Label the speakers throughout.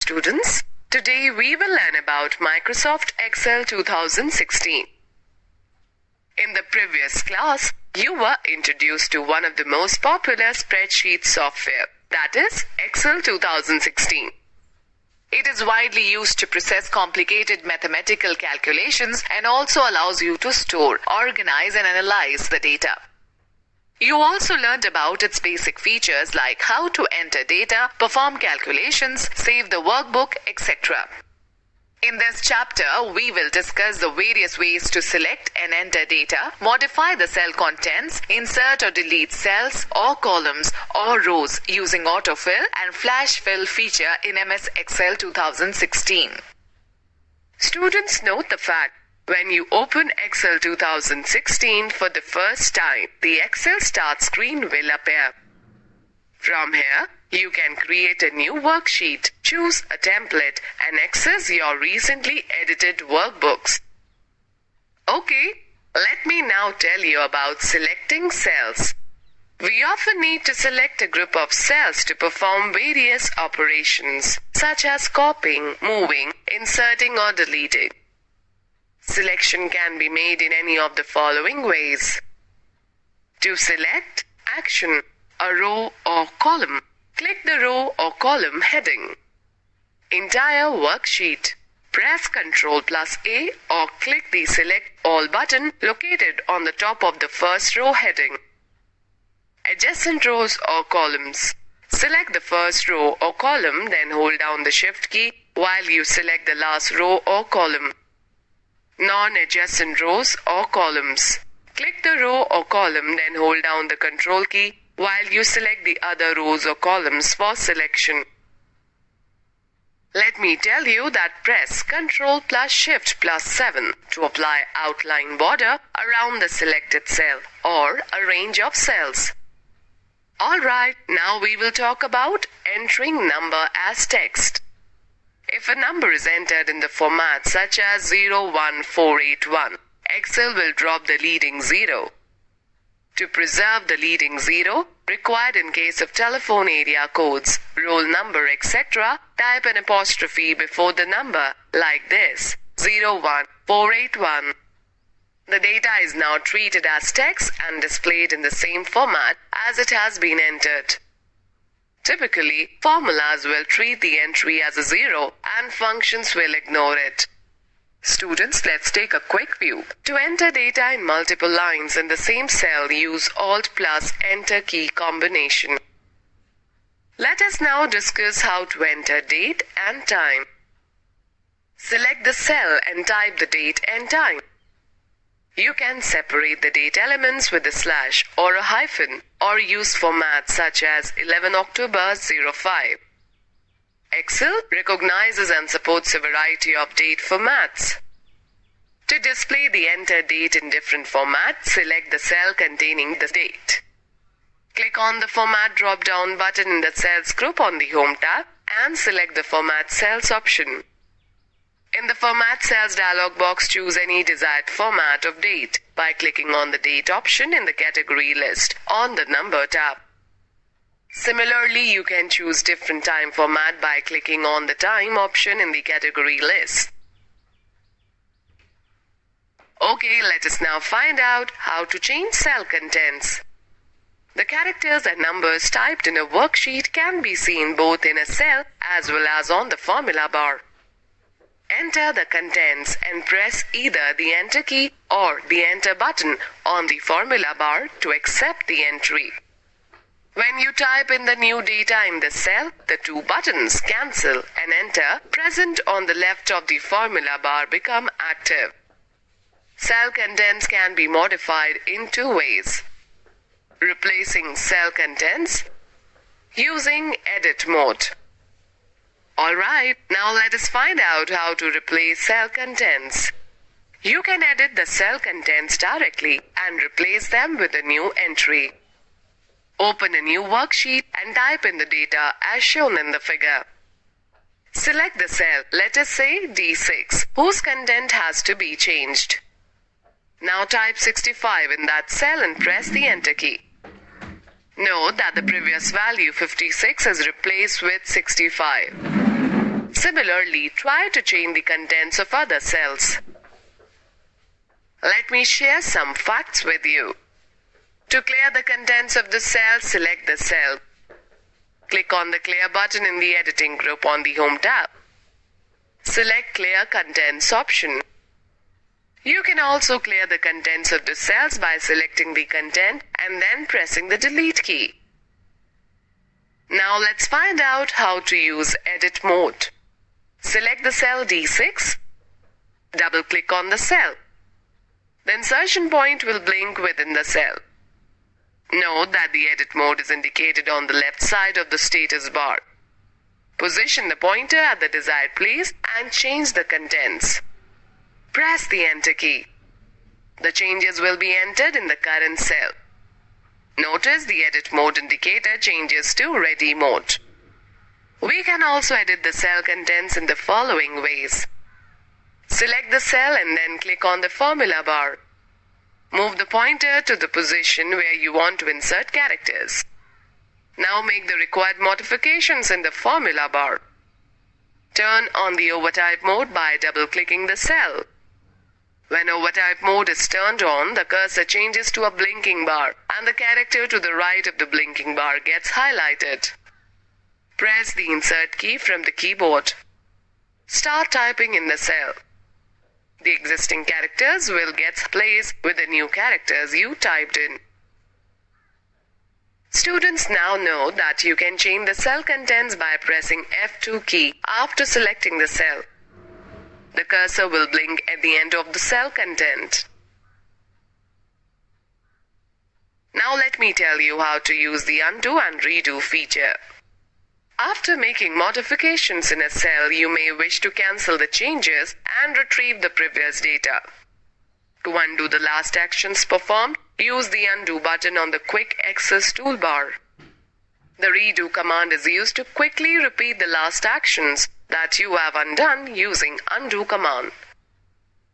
Speaker 1: Students, today we will learn about Microsoft Excel 2016. In the previous class, you were introduced to one of the most popular spreadsheet software, that is Excel 2016. It is widely used to process complicated mathematical calculations and also allows you to store, organize and analyze the data. You also learned about its basic features like how to enter data, perform calculations, save the workbook, etc. In this chapter, we will discuss the various ways to select and enter data, modify the cell contents, insert or delete cells or columns or rows using autofill and flash fill feature in MS Excel 2016. Students, note the fact, when you open Excel 2016 for the first time, the Excel Start screen will appear. From here, you can create a new worksheet, choose a template, and access your recently edited workbooks. Okay, let me now tell you about selecting cells. We often need to select a group of cells to perform various operations, such as copying, moving, inserting, or deleting. Selection can be made in any of the following ways. To select, action, a row or column. Click the row or column heading. Entire worksheet. Press Ctrl+A or click the Select All button located on the top of the first row heading. Adjacent rows or columns. Select the first row or column, then hold down the Shift key while you select the last row or column. Non-adjacent rows or columns. Click the row or column, then hold down the Control key while you select the other rows or columns for selection. Let me tell you that press Ctrl+Shift+7 to apply outline border around the selected cell or a range of cells. Alright, now we will talk about entering number as text. If a number is entered in the format such as 01481, Excel will drop the leading 0. To preserve the leading 0, required in case of telephone area codes, roll number, etc., type an apostrophe before the number, like this, 01481. The data is now treated as text and displayed in the same format as it has been entered. Typically, formulas will treat the entry as a 0 and functions will ignore it. Students, let's take a quick view. To enter data in multiple lines in the same cell, use Alt plus Enter key combination. Let us now discuss how to enter date and time. Select the cell and type the date and time. You can separate the date elements with a slash or a hyphen or use formats such as 11 October 05. Excel recognizes and supports a variety of date formats. To display the entered date in different formats, select the cell containing the date. Click on the Format drop-down button in the Cells group on the Home tab and select the Format Cells option. In the Format Cells dialog box, choose any desired format of date by clicking on the Date option in the Category list on the Number tab. Similarly, you can choose different time format by clicking on the Time option in the Category list. Okay, let us now find out how to change cell contents. The characters and numbers typed in a worksheet can be seen both in a cell as well as on the formula bar. Enter the contents and press either the Enter key or the Enter button on the formula bar to accept the entry. When you type in the new data in the cell, the two buttons Cancel and Enter present on the left of the formula bar become active. Cell contents can be modified in two ways. Replacing cell contents using Edit mode. Alright, now let us find out how to replace cell contents. You can edit the cell contents directly and replace them with a new entry. Open a new worksheet and type in the data as shown in the figure. Select the cell, let us say D6, whose content has to be changed. Now type 65 in that cell and press the Enter key. Note that the previous value 56 is replaced with 65. Similarly, try to change the contents of other cells. Let me share some facts with you. To clear the contents of the cell, select the cell. Click on the Clear button in the Editing group on the Home tab. Select Clear Contents option. You can also clear the contents of the cells by selecting the content and then pressing the Delete key. Now let's find out how to use Edit mode. Select the cell D6. Double-click on the cell. The insertion point will blink within the cell. Note that the edit mode is indicated on the left side of the status bar. Position the pointer at the desired place and change the contents. Press the Enter key. The changes will be entered in the current cell. Notice the edit mode indicator changes to Ready mode. We can also edit the cell contents in the following ways. Select the cell and then click on the formula bar. Move the pointer to the position where you want to insert characters. Now make the required modifications in the formula bar. Turn on the overtype mode by double-clicking the cell. When overtype mode is turned on, the cursor changes to a blinking bar and the character to the right of the blinking bar gets highlighted. Press the Insert key from the keyboard. Start typing in the cell. The existing characters will get placed with the new characters you typed in. Students now know that you can change the cell contents by pressing F2 key after selecting the cell. The cursor will blink at the end of the cell content. Now let me tell you how to use the Undo and Redo feature. After making modifications in a cell, you may wish to cancel the changes and retrieve the previous data. To undo the last actions performed, use the Undo button on the Quick Access toolbar. The Redo command is used to quickly repeat the last actions that you have undone using Undo command.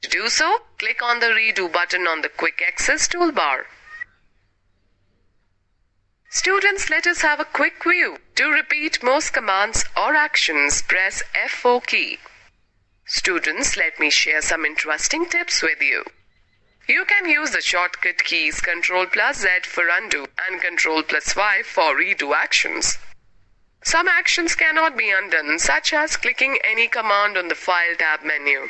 Speaker 1: To do so, click on the Redo button on the Quick Access toolbar. Students, let us have a quick view. To repeat most commands or actions, press F4 key. Students, let me share some interesting tips with you. You can use the shortcut keys Ctrl+Z for undo and Ctrl+Y for redo actions. Some actions cannot be undone, such as clicking any command on the File tab menu.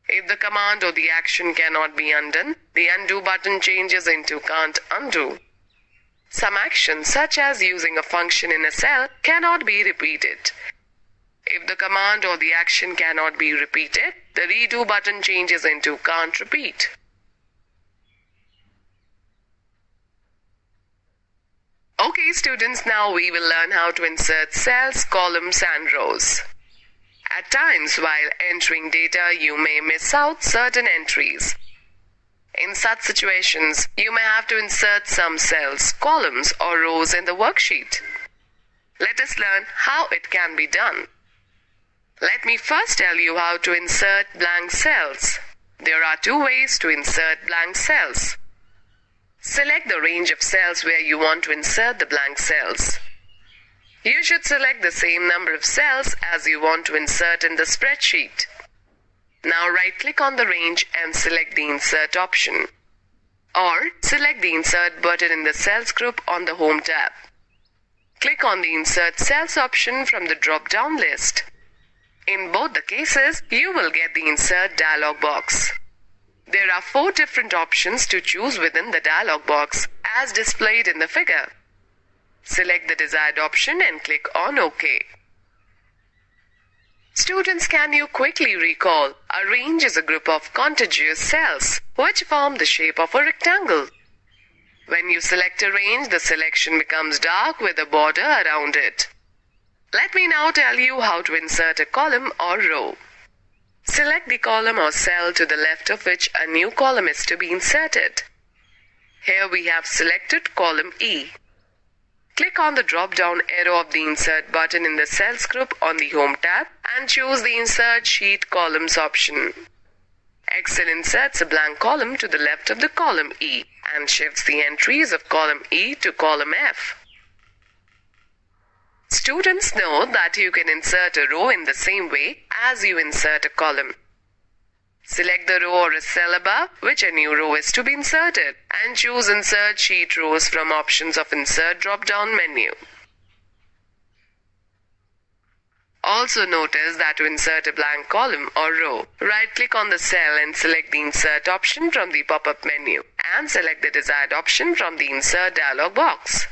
Speaker 1: If the command or the action cannot be undone, the Undo button changes into Can't Undo. Some actions, such as using a function in a cell, cannot be repeated. If the command or the action cannot be repeated, the Redo button changes into Can't Repeat. Okay, students, now we will learn how to insert cells, columns, and rows. At times, while entering data, you may miss out certain entries. In such situations, you may have to insert some cells, columns, or rows in the worksheet. Let us learn how it can be done. Let me first tell you how to insert blank cells. There are two ways to insert blank cells. Select the range of cells where you want to insert the blank cells. You should select the same number of cells as you want to insert in the spreadsheet. Now right-click on the range and select the Insert option. Or select the Insert button in the Cells group on the Home tab. Click on the Insert Cells option from the drop-down list. In both the cases, you will get the Insert dialog box. There are 4 different options to choose within the dialog box, as displayed in the figure. Select the desired option and click on OK. Students, can you quickly recall, a range is a group of contiguous cells which form the shape of a rectangle. When you select a range, the selection becomes dark with a border around it. Let me now tell you how to insert a column or row. Select the column or cell to the left of which a new column is to be inserted. Here we have selected column E. Click on the drop-down arrow of the Insert button in the Cells group on the Home tab and choose the Insert Sheet Columns option. Excel inserts a blank column to the left of the column E and shifts the entries of column E to column F. Students know that you can insert a row in the same way as you insert a column. Select the row or a cell above which a new row is to be inserted and choose Insert Sheet Rows from options of Insert drop-down menu. Also notice that to insert a blank column or row, right-click on the cell and select the Insert option from the pop-up menu and select the desired option from the Insert dialog box.